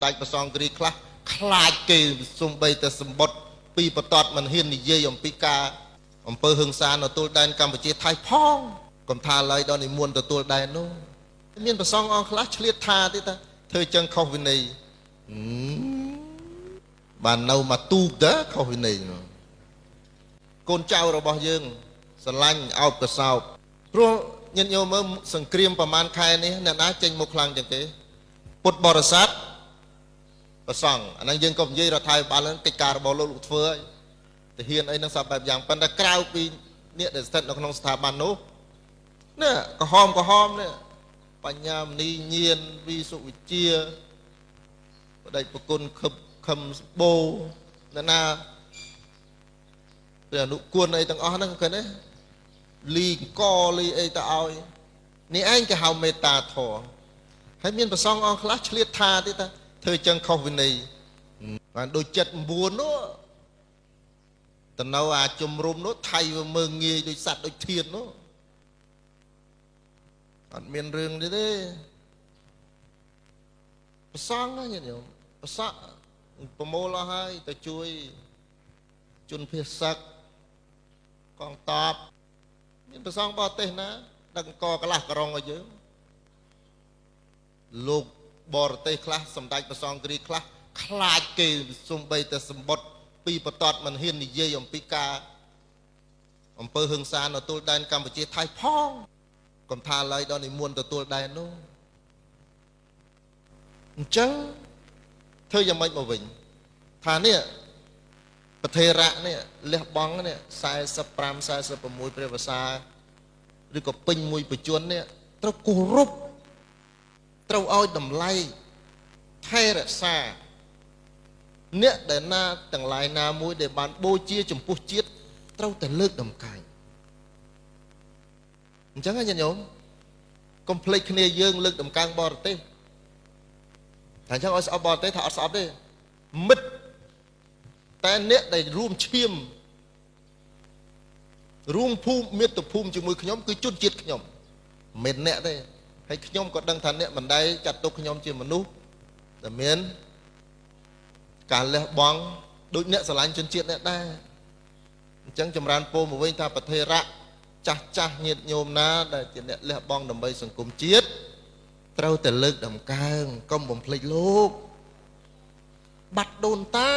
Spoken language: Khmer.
đạiប្រសងគ្រីខ្លះខ្លាចគេសំបីតែសម្បត្តិពីបតតមិនហ៊ាននិយាយអំពីការអំពើហិង្សានៅទូលដែនកម្ពុជាថៃផងកំថាឡើយដល់និមន្តទទួលដែននោះមានប្រសងអង្គខ្លះឆ្លៀតថាទេតាធ្វើចឹងខុសវិន័យបាននៅមកទូកទៅខុសវិន័យនោះកូនចៅរបស់យើងស្រឡាញ់អោបកសោបព្រោះញាតិញោមមើលសង្គ្រាមប្រហែលខែនេះអ្នកណាចេញមកខ្លាំងជាងគេពុទ្ធបរិស័ទប្រសង់អាហ្នឹងយើងក៏និយាយរដ្ឋាភិបាលកិច្ចការរបស់លោកធ្វើឲ្យទាហានអីហ្នឹងសពបែបយ៉ាងប៉ុន្តែក្រៅពីអ្នកដែលស្ថិតនៅក្នុងស្ថាប័ននោះនេះក្រហមនេះបញ្ញាមនីញៀនវិសុវិជាបដិប្រគុណខឹមបូអ្នកណាព្រះអនុគុណអីទាំងអស់ហ្នឹងឃើញទេលីកលីអីទៅឲ្យនេះឯងគេហៅមេត្តាធម៌ហើយមានប្រសងអង្គខ្លះឆ្លៀតថាទេតាធ្វើចឹងខុសវិន័យបានដូច79នោះទៅនៅអាជំរុំនោះថៃវាមើងងាយដូចសัตว์ដូចធាននោះអត់មានរឿងទេប្រសងណាញាតិញោមប្រសក់ប្រមូលអស់ហើយទៅជួយជនភៀសសឹកកងតបមានប្រសងបរទេសណាដឹកកកន្លះក្រងឲ្យយើងលោកបរទេសខ្លះសម្ដេចប្រសងគ្រីខ្លះខ្លាចគេសំបីតែសម្បត្តិពីបតតមិនហ៊ាននិយាយអំពីការអំពើហិង្សានៅទូលដែនកម្ពុជាថៃផងកំថាឡើយដល់និមន្តទទួលដែននោះអញ្ចឹងធ្វើយ៉ាងម៉េចមកវិញថានេះប្រធេរៈនេះលះបង់នេះ45 46ព្រះវស្សាឬក៏ពេញមួយបច្ចុប្បន្ននេះត្រូវគោរពត្រូវឲ្យតម្លៃថែរក្សាអ្នកដែលណាទាំងឡាយណាមួយដែលបានបូជាចំពោះជាតិត្រូវតែលើកតម្កើងអញ្ចឹងញាតិញោមកុំភ្លេចគ្នាយើងលើកតម្កើងបរទេសតែអញ្ចឹងឲ្យស្អប់បរទេសថាអត់ស្អប់ទេមិត្តតែអ្នកដែលរួមឈាមរួមភូមិមាតុភូមិជាមួយខ្ញុំគឺជនជាតិខ្ញុំមិនអ្នកទេហើយខ្ញុំក៏ដឹងថាអ្នកមិនដែលចាត់ទុកខ្ញុំជាមនុស្សដែលមានការលះបង់ដូចអ្នកស្រឡាញ់ជនជាតិអ្នកដែរអញ្ចឹងចម្រើនពោលមកវិញថាប្រធេរៈចាស់ញាតិញោមណាដែលជាអ្នកលះបង់ដើម្បីសង្គមជាតិត្រូវតែលើកតម្កើងកុំបំភ្លេចលោកបាត់ដូនតា